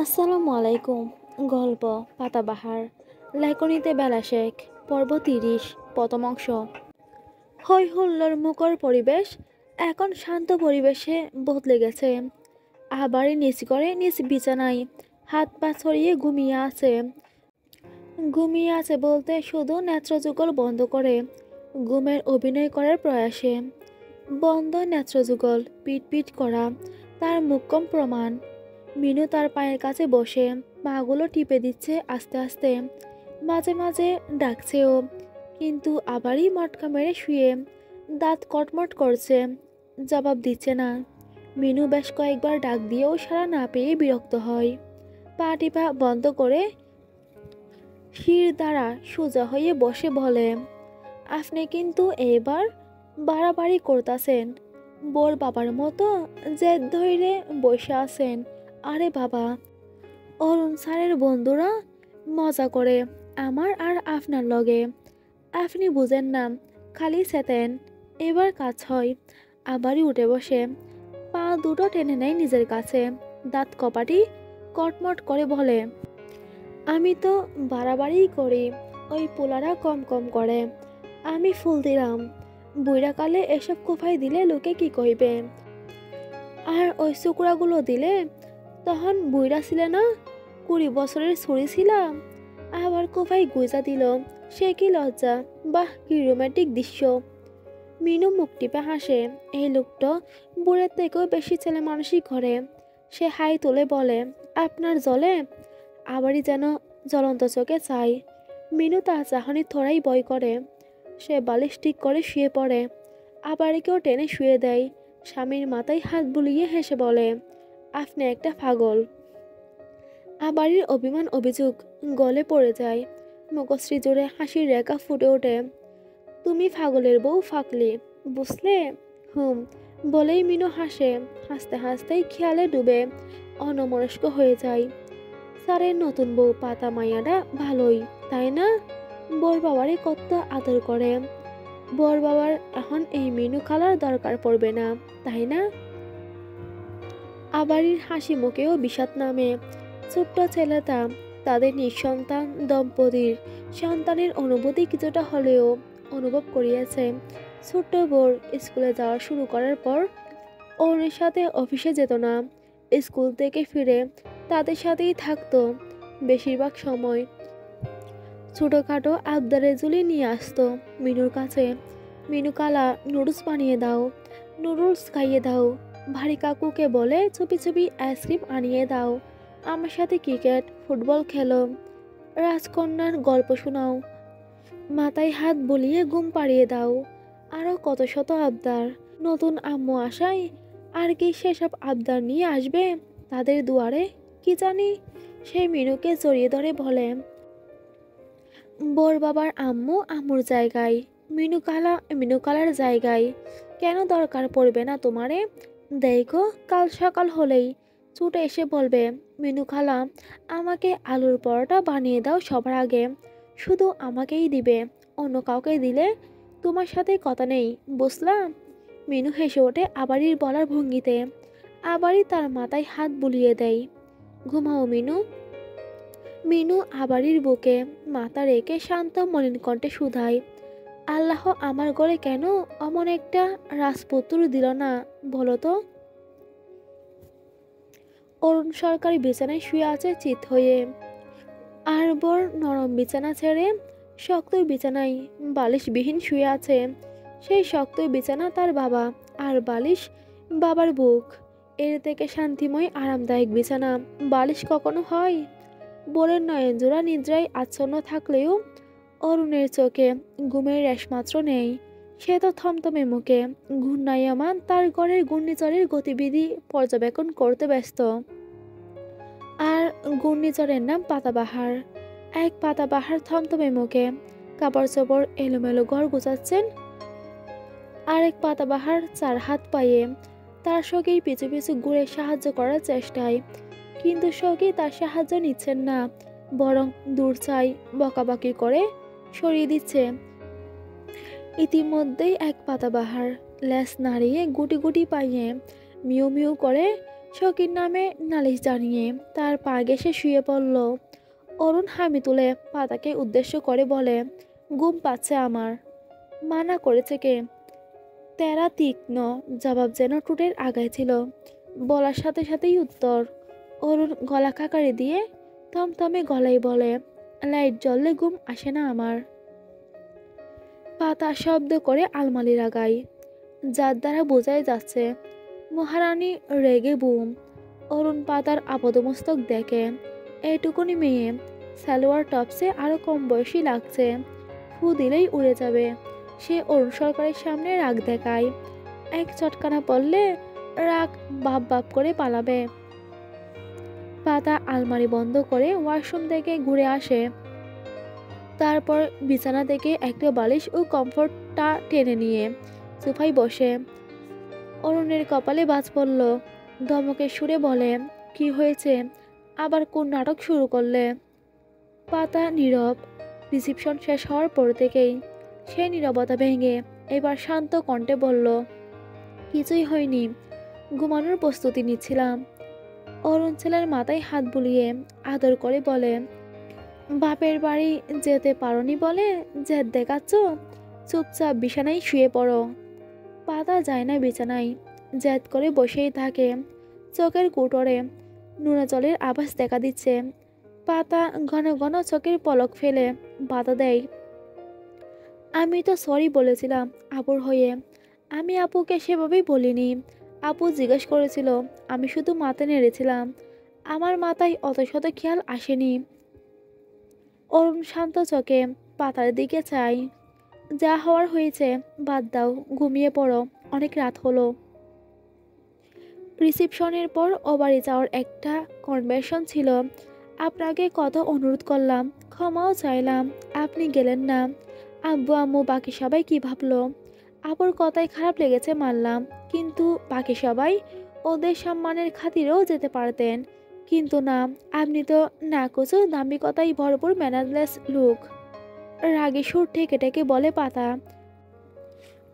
আসসালামু আলাইকুম। গল্প পাতাবাহার, লেখনীতে বেলা শেখ, পর্ব ৩০, প্রথম অংশ। হৈ হুল্লোড় মুখর পরিবেশ এখন শান্ত পরিবেশে বদলে গেছে। আবারই নিচ করে নিজ বিছানায় হাত পা ছড়িয়ে ঘুমিয়ে আছে বলতে শুধু নেত্রযুগল বন্ধ করে ঘুমের অভিনয় করার প্রয়াসে। বন্ধ নেত্রযুগল, পিট পিট করা তার মোক্ষম প্রমাণ। মিনু তার পায়ের কাছে বসে পাগুলো টিপে দিচ্ছে আস্তে আস্তে, মাঝে মাঝে ডাকছেও, কিন্তু আবারই মটকা মেরে শুয়ে দাঁত কটমট করছে, জবাব দিচ্ছে না। মিনু বেশ কয়েকবার ডাক দিয়েও সাড়া না পেয়ে বিরক্ত হয়। পা টিপা বন্ধ করে শির দ্বারা সোজা হয়ে বসে বলে, আপনি কিন্তু এবার বাড়াবাড়ি করতাছেন। বোর বাবার মতো জেদ ধইরে বসে আছেন। আরে বাবা, অরুণ স্যারের বন্ধুরা মজা করে আমার আর আপনার লগে। আপনি বুঝেন না, খালি সেতেন। এবার কাজ হয়। আবারই উঠে বসে পা দুটো টেনে নেয় নিজের কাছে, দাঁত কপাটি কটমট করে বলে, আমি তো বাড়াবাড়িই করি, ওই পোলারা কম কম করে। আমি ফুল দিলাম, বুইড়া কালে এসব কোফাই দিলে লোকে কি কইবে? আর ওই চুকরাগুলো দিলে তখন বুইড়া ছিলে না, 20 বছরের ছুরি ছিলাম, আবার কোফাই গুইজা দিল, সে কি লজ্জা! বাহ, কি রোমান্টিক দৃশ্য! মিনু মুখ টিপে হাসে। এই লোকটা বুড়ের থেকেও বেশি ছেলে মানুষই করে। সে হাই তুলে বলে, আপনার জলে? আবারই যেন জ্বলন্ত চোখে চাই। মিনু তার চাহনি থোড়াই ভয় করে। সে বালিশ ঠিক করে শুয়ে পড়ে। আবার কেউ টেনে শুয়ে দেয়। স্বামীর মাথায় হাত বুলিয়ে হেসে বলে, আপনি একটা পাগল। আবারই অভিমান অভিযোগ গলে পড়ে যায়। মুখশ্রী জুড়ে হাসির রেখা ফুটে ওঠে। তুমি পাগলের বউ ফাকলি, বুঝলে? হুম, বলেই মিনু হাসে। হাসতে হাসতেই খেয়ালে ডুবে অন্যমনস্ক হয়ে যায়। স্যারের নতুন বউ পাতা মাইয়াটা ভালোই, তাই না? বোর বাবারই কত আদর করে। বোর বাবার এখন এই মিনু খালার দরকার পড়বে না, তাই না? আবারই হাসি মুখেও বিষাদ নামে। ছোট্ট ছেলেটা তাদের নিঃসন্তান দম্পতির সন্তানের অনুভূতি কিছুটা হলেও অনুভব করিয়েছে। ছোট্ট বোর স্কুলে যাওয়া শুরু করার পর অরুণের সাথে অফিসে যেত না। স্কুল থেকে ফিরে তাদের সাথেই থাকতো বেশিরভাগ সময়। ছোটোখাটো আবদারে ঝুলি নিয়ে আসতো মিনুর কাছে। মিনু কালা, নুডলস বানিয়ে দাও, নুডলস খাইয়ে দাও। ভারী কাকুকে বলে চুপি চুপি আইসক্রিম আনিয়ে দাও। আমার সাথে ক্রিকেট ফুটবল খেলো, রাজকন্যার গল্প শোনাও, মাথায় হাত বুলিয়ে ঘুম পাড়িয়ে দাও। আরও কত শত আবদার। নতুন আম্মু আসায় আর কি সেসব আবদার নিয়ে আসবে তাদের দুয়ারে? কি জানি। সেই মিনুকে জড়িয়ে ধরে বলে, বোর বাবার আম্মু আম্মুর জায়গায়, মিনু কালার জায়গায়। কেন দরকার পড়বে না তোমারে? দেখো, কাল সকাল হলেই ছুটে এসে বলবে, মিনু খালা, আমাকে আলুর পরোটা বানিয়ে দাও সবার আগে। শুধু আমাকেই দিবে, অন্য কাউকে দিলে তোমার সাথে কথা নেই, বুঝলাম? মিনু হেসে ওঠে আবারই বলার ভঙ্গিতে। আবারই তার মাথায় হাত বুলিয়ে দেয়। ঘুমাও মিনু। মিনু আবারির বুকে মাথা রেখে শান্ত মলিন কণ্ঠে শুধায়, আল্লাহ আমার ঘরে কেন অমন একটা রাজপুত্র দিল না বলো তো? অরুণ সরকারি বিছানায় শুয়ে আছে চিত হয়ে। আর বর নরম বিছানা ছেড়ে শক্ত বিছানায় বালিশবিহীন শুয়ে আছে। সেই শক্ত বিছানা তার বাবা, আর বালিশ বাবার বুক। এর থেকে শান্তিময় আরামদায়ক বিছানা বালিশ কখনো হয়? বোরের নয়নজোড়া নিদ্রায় আচ্ছন্ন থাকলেও অরুণের চোখে ঘুমের রেশমাত্র নেই। সে তো থমথমে মুখে ঘূর্ণায়মান তার ঘরের ঘূর্ণিঝড়ের গতিবিধি পর্যবেক্ষণ করতে ব্যস্ত। আর ঘূর্ণিঝড়ের নাম পাতাবাহার। এক পাতাবাহার থমথমে মুখে কাপড় চোপড় এলোমেলো ঘর গুছাচ্ছেন। আরেক পাতাবাহার চার হাত পায়ে তার সঙ্গেই পিছু পিছু ঘুরে সাহায্য করার চেষ্টায়, কিন্তু সঙ্গী তার সাহায্য নিচ্ছেন না, বরং দূর চাই বকাবকি করে সরিয়ে দিচ্ছে। ইতিমধ্যেই এক পাতাবাহার লেজ নাড়িয়ে গুটি গুটি পাইয়ে মিউ মিউ করে শখীর নামে নালিশ জানিয়ে তার পা ঘেঁষে শুয়ে পড়ল। অরুণ হামি তুলে পাতাকে উদ্দেশ্য করে বলে, ঘুম পাচ্ছে আমার। মানা করেছে কে? তেরা তীক্ষ্ণ জবাব যেন টুটের আগায় ছিল। বলার সাথে সাথেই উত্তর। অরুণ গলা খাকারি দিয়ে থমথমে গলায় বলে, লাইট জ্বললে ঘুম আসে না আমার। পাতা শব্দ করে আলমারি লাগাই, যার দ্বারা বোঝাই যাচ্ছে মহারানী রেগে বুম। অরুণ পাতার আপাদমস্তক দেখে, এইটুকুনি মেয়ে, সালোয়ার টপসে আরো কম বয়সী লাগছে, ফু দিলেই উড়ে যাবে। সে অরুণ সরকারের সামনে রাগ দেখায়, এক চটকানা পড়লে রাগ বাপ বাপ করে পালাবে। পাতা আলমারি বন্ধ করে ওয়াশরুম থেকে ঘুরে আসে। তারপর বিছানা থেকে একটা বালিশ ও কমফোর্টটা টেনে নিয়ে সোফায় বসে। অরুণের কপালে বাজ পড়ল। ধমকের সুরে বলে, কি হয়েছে, আবার কোন নাটক শুরু করলে? পাতা নীরব। রিসিপশন শেষ হওয়ার পর থেকেই সে নীরবতা ভেঙে এবার শান্ত কণ্ঠে বলল, কিছুই হয়নি, ঘুমানোর প্রস্তুতি নিচ্ছিলাম। অরুণ ছেলের মাথায় হাত বুলিয়ে আদর করে বলে, বাপের বাড়ি যেতে পারোনি বলে জেদ দেখাচ্ছ, চুপচাপ বিছানায় শুয়ে পড়ো। পাতা যায় না বিছানায়, জেদ করে বসেই থাকে। চোখের কুটরে নুনা জলের আভাস দেখা দিচ্ছে। পাতা ঘন ঘন চোখের পলক ফেলে বাধা দেয়, আমি তো সরি বলেছিলাম আপুর হয়ে, আমি আপুকে সেভাবেই বলিনি। আপু জিজ্ঞেস করেছিল, আমি শুধু মাথা নেড়েছিলাম, আমার মাথায় অত শত খেয়াল আসেনি। অরুণ শান্ত চোখে পাতার দিকে চাই, যা হওয়ার হয়েছে, বাদ দাও, ঘুমিয়ে পড়ো, অনেক রাত হলো। রিসিপশনের পর ও বাড়ি যাওয়ার একটা কনভেনশন ছিল। আপনাকে কত অনুরোধ করলাম, ক্ষমাও চাইলাম, আপনি গেলেন না। আব্বু আম্মু বাকি সবাই কি ভাবলো? আপুর কথায় খারাপ লেগেছে মানলাম, কিন্তু বাকি সবাই ওদের সম্মানের খাতিরেও যেতে পারতেন। কিন্তু না, আপনি তো নাকুচু দাম্ভিকতায় ভরপুর ম্যানারলেস লোক। রাগে সুর ঠেকে ঠেকে বলে পাতা,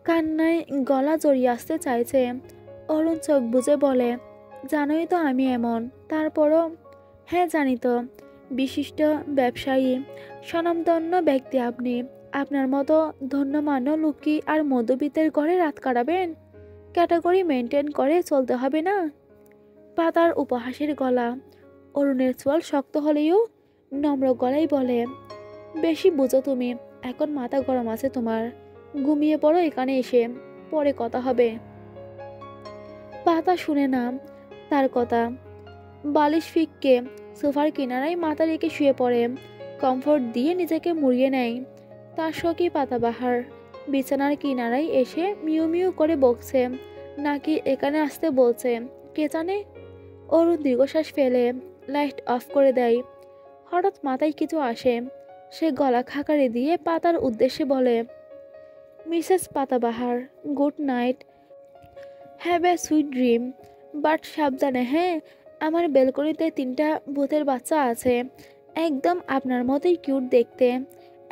কান্নায় গলা জড়িয়ে আসতে চাইছে। অরুণ চোখ বুজে বলে, জানোই তো আমি এমন, তারপরও। হ্যাঁ জানি তো, বিশিষ্ট ব্যবসায়ী, স্বনামধন্য ব্যক্তি আপনি। আপনার মতো ধন্যমান্য লোকই আর মধ্যবিত্তের ঘরে রাত কাটাবেন? ক্যাটাগরি মেনটেন করে চলতে হবে না? পাতার উপহাসের গলা। অরুণের চোয়াল শক্ত হলেও নম্র গলায় বলে, বেশি বুঝো তুমি, এখন মাথা গরম আছে তোমার, ঘুমিয়ে পড়ো এখানে এসে, পরে কথা হবে। পাতা শুনে না তার কথা। বালিশ ফিককে সোফার কিনারায় মাথা রেখে শুয়ে পড়ে, কমফোর্ট দিয়ে নিজেকে মুড়িয়ে নেয়। তার শখই পাতাবাহার বিছানার কিনারায় এসে মিউ মিউ করে বকছে, নাকি এখানে আসতে বলছে, কে জানে। অরুণ দীর্ঘশ্বাস ফেলে লাইট অফ করে দেয়। হঠাৎ মাথায় কিছু আসে। সে গলা খাকারি দিয়ে পাতার উদ্দেশ্যে বলে, Mrs Patabahar, good night, have a sweet dream. But সাবধানে হ্যাঁ, আমার বেলকনিতে 3টা ভূতের বাচ্চা আছে, একদম আপনার মতোই কিউট দেখতে,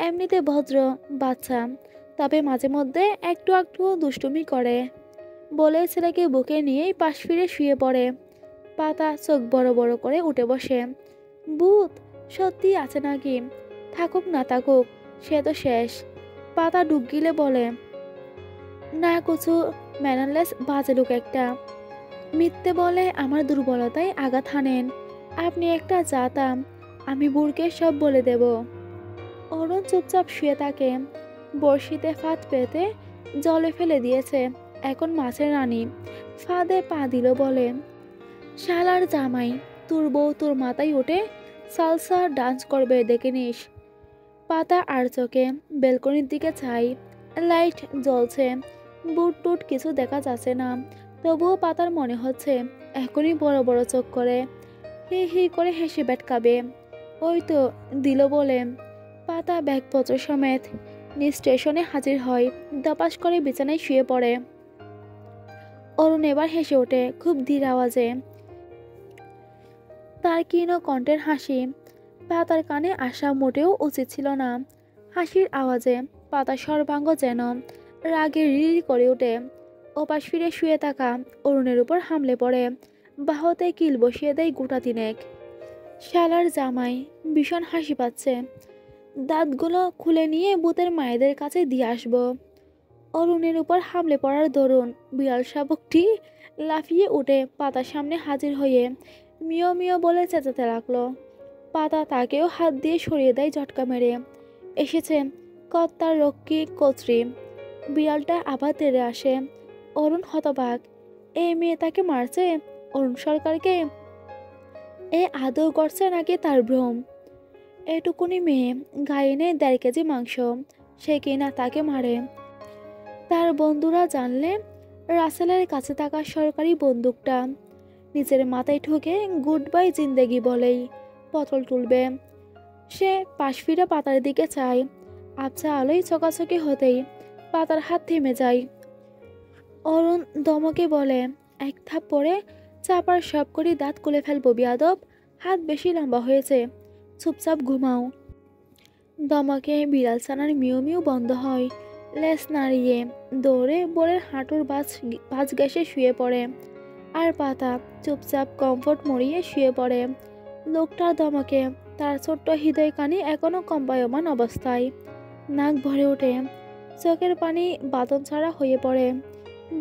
এমনিতে ভদ্র বাচ্চা, তবে মাঝে মধ্যে একটু একটু দুষ্টুমি করে। বলে ছেলেকে বুকে নিয়েই পাশ ফিরে শুয়ে পড়ে। পাতা চোখ বড় বড় করে উঠে বসে। ভূত সত্যি আছে নাকি? থাকুক না থাকুক, সে তো শেষ। পাতা ডুব গিলে বলে, না কিছু ম্যানারলেস বাজে লোক একটা, মিথ্যে বলে আমার দুর্বলতায় আঘাত হানেন। আপনি একটা জাতাম, আমি বুড়কে সব বলে দেব। অরুণ চুপচাপ শুয়ে থাকে। বড়শিতে ফাঁদ পেতে জলে ফেলে দিয়েছে, এখন মাছের রানী। ফাঁদে পা দিল বলে, শালার জামাই, তোর বউ তোর মাথায় উঠে সালসা ডান্স করবে দেখে নিস। পাতা আর চোখে বেলকনির দিকে চাই, লাইট জ্বলছে, বুট টুট কিছু দেখা যাচ্ছে না, তবুও পাতার মনে হচ্ছে এখনই বড় বড় চোখ করে হি হি করে হেসে ব্যাটকাবে। ওই তো দিল বলে। পাতা ব্যাগপত্র সমেত স্টেশনে হাজির হয়, দাপাস করে বিছানায় শুয়ে পড়ে। অরুণ এবার হেসে ওঠে খুব ধীর আওয়াজে, তার ক্ষীণ কণ্ঠের হাসি। পাতার কানে আসা মোটেও উচিত ছিল না। হাসির আওয়াজে পাতার সর্বাঙ্গ যেন রাগে রিরি করে ওঠে। ওপাশ ফিরে শুয়ে থাকা অরুণের উপর হামলে পড়ে, বাহতে কিল বসিয়ে দেয় গোটা তিনেক। শালার জামাই ভীষণ হাসি পাচ্ছে, দাঁতগুলো খুলে নিয়ে ভূতের মায়েদের কাছে দিয়ে আসবো। অরুণের উপর হামলে পড়ার দরুন বিড়াল শাবকটি লাফিয়ে উঠে পাতার সামনে হাজির হয়ে মিয় মিয় বলে চেঁচাতে লাগলো। পাতা তাকেও হাত দিয়ে সরিয়ে দেয় ঝটকা মেরে। এসেছে কর্তার রক্ষী কচরি। বিড়ালটা আবার তেড়ে আসে। অরুণ হতবাক, এই মেয়ে তাকে মারছে, অরুণ সরকারকে। এ আদৌ করছে নাকি তার ভ্রম? এটুকুনি মেয়ে গায়ে নেই 1.5 কেজি মাংস, সে কিনা তাকে মারে। তার বন্ধুরা জানলে রাসেলের কাছে থাকা সরকারি বন্দুকটা নিজের মাথায় ঠুকে গুড বাই জিন্দেগি বলেই পটল তুলবে। সে পাশ ফিরে পাতার দিকে চায়। আবছা আলোয় চকাচকি হতেই পাতার হাত থেমে যায়। অরুণ দমকে বলে, এক থাপ পরে চাপার সব করে দাঁত খুলে ফেলবো বিয়াদব, হাত বেশি লম্বা হয়েছে, চুপচাপ ঘুমাও। দমকে বিড়াল ছানার মিউ মিউ বন্ধ হয়। লেজ নাড়িয়ে দৌড়ে বোরের হাঁটুর ভাঁজ গ্যাসে শুয়ে পড়ে। আর পাতা চুপচাপ কমফোর্ট মরিয়ে শুয়ে পড়ে। লোকটার দমকে তার ছোট্ট হৃদয় কানি এখনো কম্পায়মান অবস্থায়। নাক ভরে ওঠে, চোখের পানি বাদন ছাড়া হয়ে পড়ে।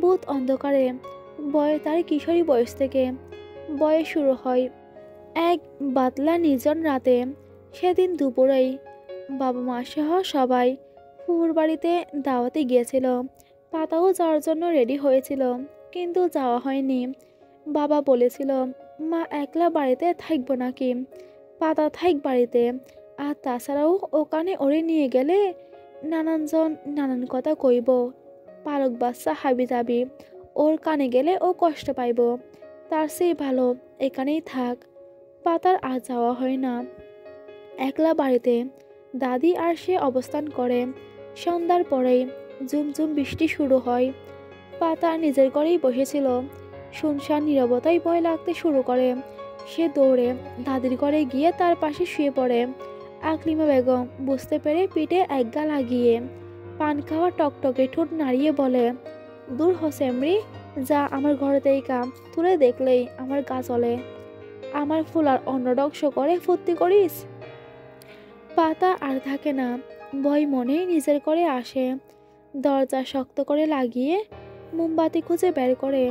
ভূত অন্ধকারে বয়ে তার কিশোরী বয়স থেকে বয়স শুরু হয় এক বাতলা নির্জন রাতে। সেদিন দুপুরেই বাবা মা সহ সবাই ফুফুর বাড়িতে দাওয়াতে গিয়েছিল। পাতাও যাওয়ার জন্য রেডি হয়েছিল, কিন্তু যাওয়া হয়নি। বাবা বলেছিল মা একলা বাড়িতে থাকবো নাকি, পাতা থাক বাড়িতে। আর তাছাড়াও ওখানে ওরে নিয়ে গেলে নানানজন নানান কথা কইব, পালক বাচ্চা হাবি যাবি, ওর কানে গেলে ও কষ্ট পাইব, তার চেয়ে ভালো এখানেই থাক। পাতার আর যাওয়া হয় না। একলা বাড়িতে দাদি আর সে অবস্থান করে। সন্ধ্যার পরেই ঝুমঝুম বৃষ্টি শুরু হয়। পাতা নিজের ঘরেই বসেছিল। শুনশান নীরবতায় ভয় লাগতে শুরু করে। সে দৌড়ে দাদির ঘরে গিয়ে তার পাশে শুয়ে পড়ে। আকলিমা বেগম বুঝতে পেরে পিঠে একগা লাগিয়ে পান খাওয়া টকটকে ঠোঁট নাড়িয়ে বলে, দূর হোসেমরি, যা আমার ঘরেতেই কাম, তুলে দেখলেই আমার গা চলে। আমার ফুলার অন্ন ধ্বংস করে ফুর্তি করিস। পাতা আর থাকে না, ভয় মনে নিজের করে আসে। দরজা শক্ত করে লাগিয়ে মোমবাতি খুঁজে বের করে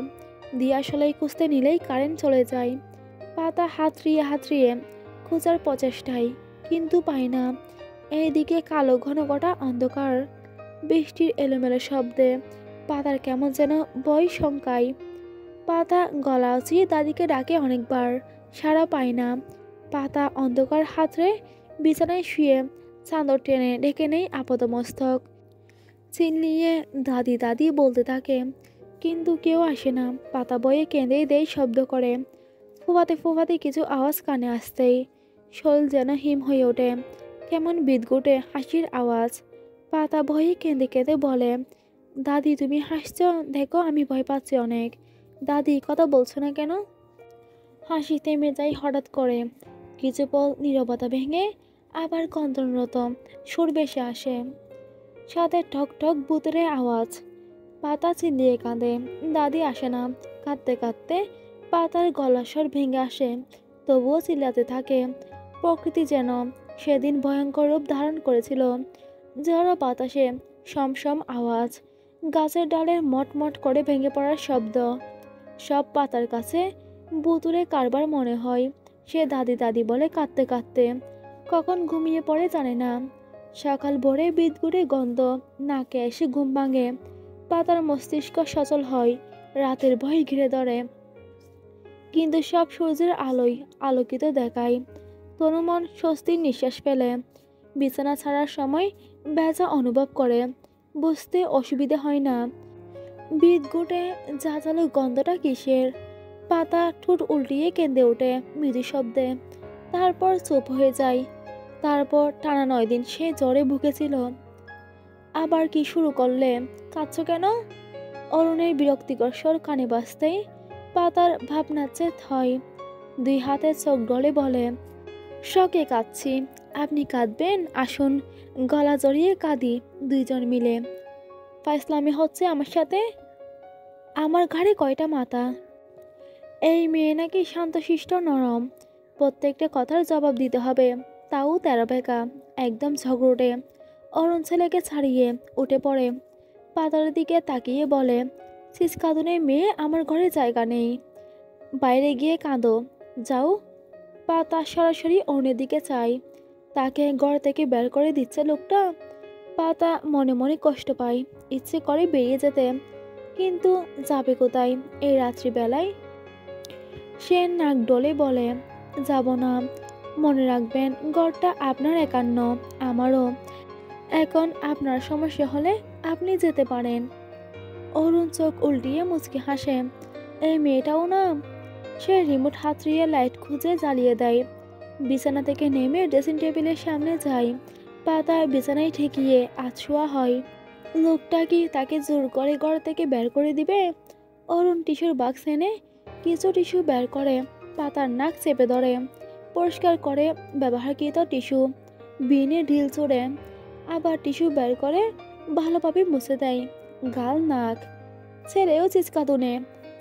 দিয়াশলাই খুঁজতে নিলেই কারেন্ট চলে যায়। পাতা হাতড়িয়ে খোঁজার প্রচেষ্টায়, কিন্তু পায় না। এইদিকে কালো ঘন ঘটা অন্ধকার, বৃষ্টির এলোমেলো শব্দে পাতার কেমন যেন ভয় শঙ্কায়। পাতা গলা উঁচিয়ে দাদিকে ডাকে অনেকবার, সাড়া পায় না। পাতা অন্ধকার হাতড়ে বিছানায় শুয়ে চাদর টেনে ডেকে নেই আপাতমস্তক। চিল্লিয়ে দাদি দাদি বলতে থাকে, কিন্তু কেউ আসে না। পাতা বয়ে কেঁদেই দেয় শব্দ করে। ফোফাতে ফোফাতে কিছু আওয়াজ কানে আসতেই শরীর যেন হিম হয়ে ওঠে। কেমন বিদঘুটে হাসির আওয়াজ। পাতা ভয়ে কেঁদে কেঁদে বলে, দাদি তুমি হাসছ, দেখো আমি ভয় পাচ্ছি অনেক। দাদি কথা বলছো না কেন? হাসি থেমে যায় হঠাৎ করে। কিছু পল নীরবতা ভেঙে আবার কন্দনরত সুর ভেসে আসে, সাথে ঠক ঠক ভূতের আওয়াজ। পাতা চিল্লিয়ে কাঁদে। দাদি আসে না। কাঁদতে কাঁদতে পাতার গলার স্বর ভেঙে আসে, তবুও চিল্লাতে থাকে। প্রকৃতি যেন সেদিন ভয়ঙ্কর রূপ ধারণ করেছিল। ঝড়ো বাতাসে সমসম আওয়াজ, গাছের ডালের মটমট করে ভেঙে পড়ার শব্দ। সব পাতার কাছে ভুতুড়ে কারবার মনে হয়। সে দাদি দাদি বলে কাঁদতে কাঁদতে কখন ঘুমিয়ে পড়ে জানে না। সকাল ভোরে বিদঘুটে গন্ধ নাকে এসে ঘুম ভাঙে। পাতার মস্তিষ্ক সচল হয়, রাতের ভয় ঘিরে ধরে। কিন্তু সব সূর্যের আলোয় আলোকিত দেখায়। তনুমন স্বস্তির নিঃশ্বাস ফেলে। বিছানা ছাড়ার সময় ব্যথা অনুভব করে, বুঝতে অসুবিধা হয় না। বিদঘুটে ঝাঁঝালো গন্ধটা কিসের? পাতা ঠোঁট উল্টিয়ে কেঁদে ওঠে মৃদু শব্দে, তারপর চুপ হয়ে যায়। তারপর টানা 9 দিন সে জ্বরে ভুগেছিল। আবার কি শুরু করলে? কাঁদছ কেন? অরুণের বিরক্তিকর স্বর কানে বাজতেই পাতার ভাবনাচ্ছে হয়। 2 হাতে চোখ ডলে বলে, শোকে কাঁদছি, আপনি কাঁদবেন? আসুন গলা জড়িয়ে কাঁদি 2 জন মিলে। ফাইসলামি হচ্ছে আমার সাথে? আমার ঘাড়ে কয়টা মাথা? এই মেয়ে নাকি শান্তশিষ্ট নরম, প্রত্যেকটা কথার জবাব দিতে হবে, তাও তেরা বেঁকা, একদম ঝগড়টে। অরুণ ছেলেকে ছাড়িয়ে উঠে পড়ে, পাতার দিকে তাকিয়ে বলে, সিসকাদুনের মেয়ে আমার ঘরে জায়গা নেই, বাইরে গিয়ে কাঁদো যাও। পাতা সরাসরি অরুণের দিকে চায়, তাকে ঘর থেকে বের করে দিচ্ছে লোকটা। পাতা মনে মনে কষ্ট পায়, ইচ্ছে করে বেরিয়ে যেতে, কিন্তু যাবে কোথায় এই রাত্রিবেলায়। সে নাক ডলে বলে, যাব না, মনে রাখবেন ঘরটা আপনার একান্ন, আমারও। এখন আপনার সমস্যা হলে আপনি যেতে পারেন। অরুণ চোখ উল্টিয়ে মুচকি হাসে, এই মেয়েটাও না। সে রিমোট হাতড়িয়ে লাইট খুঁজে জ্বালিয়ে দেয়, বিছানা থেকে নেমে ড্রেসিং টেবিলের সামনে যায়, পাতা বিছানায় ঠেকিয়ে আছোয়া হয়। লোকটা কি তাকে জোর করে ঘর থেকে বের করে দিবে? অরুণ টিস্যুর বাক্স এনে কিছু টিস্যু বের করে পাতার নাক চেপে ধরে, পরিষ্কার করে ব্যবহারকৃত টিস্যু বিনে ঢিল চড়ে, আবার টিস্যু বের করে ভালোভাবে মুছে দেয় গাল নাক। ছেলেও চিৎকাতুনে,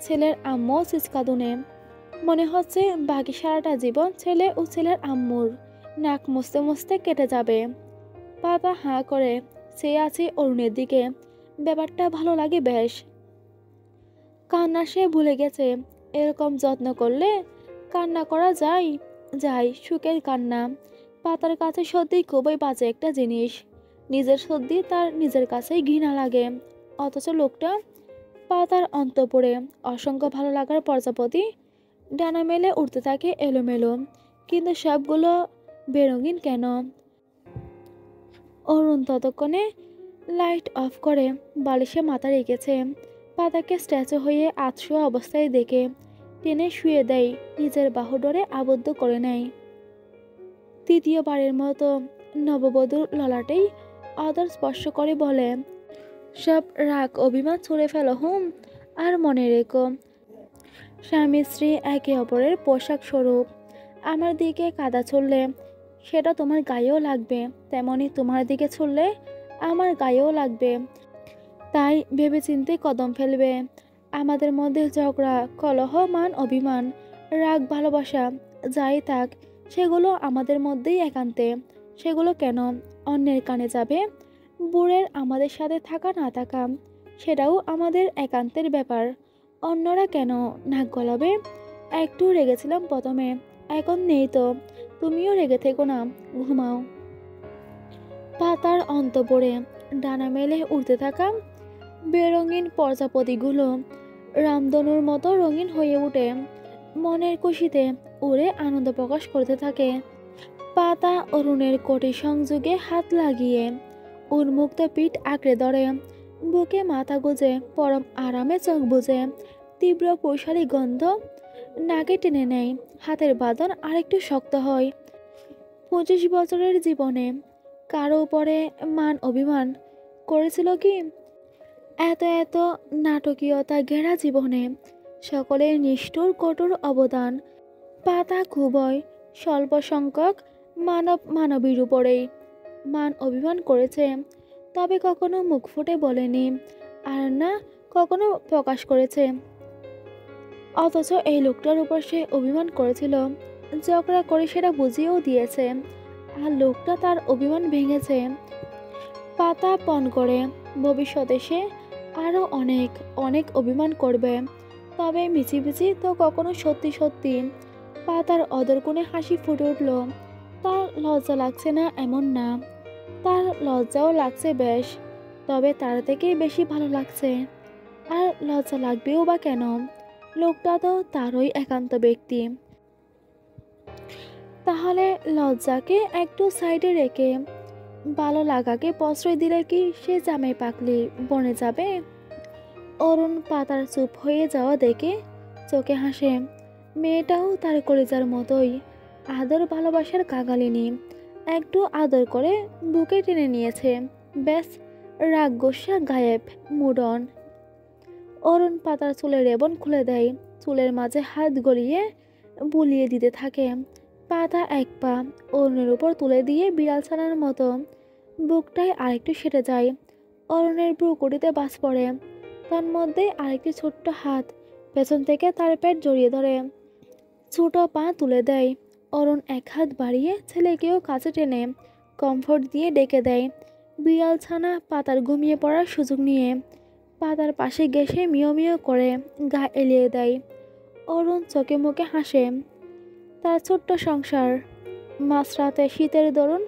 ছেলের আম্মুও চিৎকাতুনে। মনে হচ্ছে বাকি সারাটা জীবন ছেলে ও ছেলের আম্মুর নাক মুছতে মুছতে কেটে যাবে। পাতা হাঁ করে চেয়ে আছে অরুণের দিকে, ব্যাপারটা ভালো লাগে বেশ। কান্না সে ভুলে গেছে, এরকম যত্ন করলে কান্না করা যায়, যায় সুখের কান্না। পাতার কাছে সত্যি খুবই বাজে একটা জিনিস, নিজের সত্যি তার নিজের কাছেই ঘৃণা লাগে, অথচ লোকটা। পাতার অন্তঃপুরে অসংখ্য ভালো লাগার প্রজাপতি ডানা মেলে উঠতে থাকে এলোমেলো, কিন্তু সবগুলো বেরঙিন কেন? অরুণ ততক্ষণে লাইট অফ করে বালিশে মাথা রেখেছে, পাতাকে স্ট্যাচু হয়ে আতশোয়া অবস্থায় দেখে টেনে শুয়ে দেয়, নিজের বাহুডোরে আবদ্ধ করে নেয়। তৃতীয়বারের মতো নববধূর ললাটেই আদর স্পর্শ করে বলে, সব রাগ অভিমান ছুঁড়ে ফেলো হুম, আর মনে রেখো স্বামী স্ত্রী একে অপরের পোশাক স্বরূপ। আমার দিকে কাদা ছুড়লে সেটা তোমার গায়েও লাগবে, তেমনি তোমার দিকে ছুড়লে আমার গায়েও লাগবে, তাই ভেবেচিন্তে কদম ফেলবে। আমাদের মধ্যে ঝগড়া কলহ মান অভিমান রাগ ভালোবাসা যাই থাক, সেগুলো আমাদের মধ্যেই একান্তে, সেগুলো কেন অন্যের কানে যাবে? বুড়ের আমাদের সাথে থাকা না থাকা সেটাও আমাদের একান্তের ব্যাপার, অন্যরা কেন নাক গলাবে? একটু রেগেছিলাম প্রথমে, এখন নেই তো, তুমিও রেগে থেকো না, ঘুমাও। পাতার অন্তঃপুরে ডানা মেলে উড়তে থাকা বেরঙিন প্রজাপতিগুলো রামধনুর মতো রঙিন হয়ে ওঠে, মনের খুশিতে উড়ে আনন্দ প্রকাশ করতে থাকে। পাতা অরুণের কোটি সংযোগে হাত লাগিয়ে উন্মুক্ত পিঠ আঁকড়ে ধরে, বুকে মাথা গুজে পরম আরামে চোখ বুজে, তীব্র পৈশালী গন্ধ নাকে টেনে নেয়, হাতের বাঁধন আরেকটু শক্ত হয়। 25 বছরের জীবনে কারো উপরে মান অভিমান করেছিল কি? এত এত নাটকীয়তা ঘেরা জীবনে সকলের নিষ্ঠুর কঠোর অবদান। পাতা খুবই স্বল্প সংখ্যক মানবীর উপরেই মান অভিমান করেছে, তবে কখনো মুখ ফুটে বলেনি, আর না কখনো প্রকাশ করেছে। অথচ এই লোকটার উপর সে অভিমান করেছিল, ঝগড়া করে সেটা বুঝিয়েও দিয়েছে, আর লোকটা তার অভিমান ভেঙেছে। পাতা পণ করে ভবিষ্যতে সে আরও অনেক অনেক অভিমান করবে, তবে মিছিমিছি তো কখনো সত্যি সত্যি। পাতার অদরকোণে হাসি ফুটে উঠল, তার লজ্জা লাগছে না এমন না, তার লজ্জাও লাগছে বেশ, তবে তার থেকেই বেশি ভালো লাগছে। আর লজ্জা লাগবেও বা কেন, লোকটা তো তারই একান্ত ব্যক্তি। তাহলে লজ্জাকে একটু সাইডে রেখে ভালো লাগাকে প্রশ্রয় দিলে কি সে জামাই পাকলি বনে যাবে? অরুণ পাতার চুপ হয়ে যাওয়া দেখে চোখে হাসে, মেয়েটাও তার কলিজার মতোই আদর ভালোবাসার কাঙালিনী, একটু আদর করে বুকে টেনে নিয়েছে, ব্যাস রাগ গোসা গায়েব, মুডন। অরুণ পাতার চুলের রেবন খুলে দেয়, চুলের মাঝে হাত গলিয়ে বুলিয়ে দিতে থাকে। পাতা এক পা অরুণের উপর তুলে দিয়ে বিড়াল ছানার মতো বুকটায় আরেকটু সেটে যায়। অরুণের ভ্রুকুটিতে বাজ পড়ে, তার মধ্যে আরেকটি ছোট্ট হাত পেছন থেকে তার পেট জড়িয়ে ধরে, ছোট পা তুলে দেয়। অরুণ এক হাত বাড়িয়ে ছেলেকেও কাছে টেনে কমফোর্ট দিয়ে ডেকে দেয়। বিড়াল ছানা পাতার ঘুমিয়ে পড়ার সুযোগ নিয়ে পাতার পাশে ঘেঁষে মিও মিও করে গা এলিয়ে দেয়। অরুণ চোখে মুখে হাসে। তার ছোট্ট সংসার। মাঝরাতে শীতের দরুন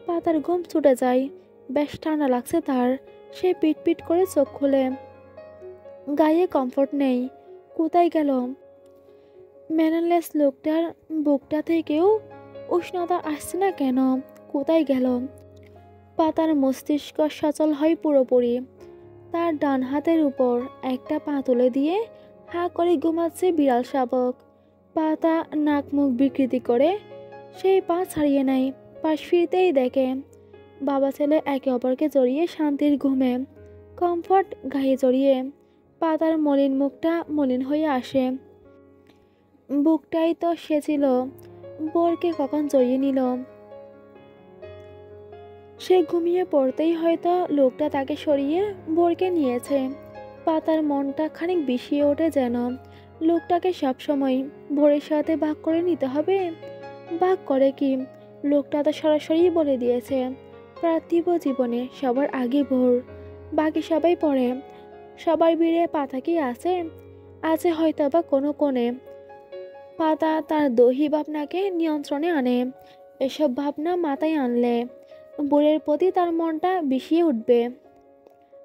পাতার ঘুম ছুটে যায়। বেশ ঠান্ডা লাগছে তার। সে পিটপিট করে চোখ খুলে। গায়ে কমফোর্ট নেই। কোথায় গেল? ম্যানারলেস লোকটার বুকটা থেকেও উষ্ণতা আসছে না কেন? কোথায় গেল? পাতার মস্তিষ্ক সচল হয় পুরোপুরি। তার ডান হাতের উপর একটা পা তুলে দিয়ে হা করে ঘুমাচ্ছে বিড়াল শাবক। পাতা নাক মুখ বিকৃতি করে সেই পা ছাড়িয়ে নেয়। পাশ ফিরতেই দেখে বাবা ছেলে একে অপরকে জড়িয়ে শান্তির ঘুমে। কমফর্ট গায়ে জড়িয়ে পাতার মলিন মুখটা মলিন হয়ে আসে। বুকটাই তো সে ছিল, বোরকে কখন জড়িয়ে নিল। সে ঘুমিয়ে পড়তেই হয়তো লোকটা তাকে সরিয়ে বোরকে নিয়েছে। পাতার মনটা খানিক বিষিয়ে ওঠে যেন। লোকটাকে সবসময় ভোরের সাথে ভাগ করে নিতে হবে। ভাগ করে কি? লোকটা তো সরাসরি বলে দিয়েছে পার্থিব জীবনে সবার আগে ভোর, বাকি সবাই পড়ে। সবার ভিড়ে পাতা কি আছে? আছে হয়তো বা কোনো কোণে। পাতা তার দৈহি ভাবনাকে নিয়ন্ত্রণে আনে। এসব ভাবনা মাথায় আনলে বোরের প্রতি তার মনটা বিষিয়ে উঠবে।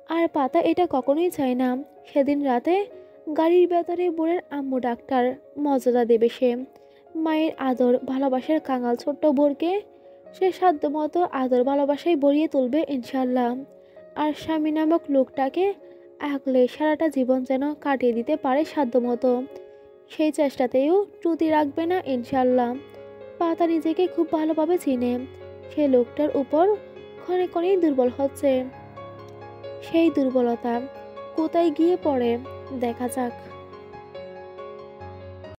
আর পাতা এটা কখনোই চায় না সেদিন রাতে গাড়ির ভেতরে বোরের আম্মু ডাক্তার মর্যাদা দেবে সে। মায়ের আদর ভালোবাসার কাঙাল ছোট্ট বোরকে সে সাধ্যমতো আদর ভালোবাসায় ভরিয়ে তুলবে ইনশাল্লাহ। আর স্বামী নামক লোকটাকে আগলে সারাটা জীবন যেন কাটিয়ে দিতে পারে সাধ্যমতো। সেই চেষ্টাতেও ত্রুটি রাখবে না ইনশাল্লাহ। পাতা নিজেকে খুব ভালোভাবে চিনে। সে লোকটার উপর ক্ষণে ক্ষণেই দুর্বল হচ্ছে। সেই দুর্বলতা কোথায় গিয়ে পড়ে দেখা যাক।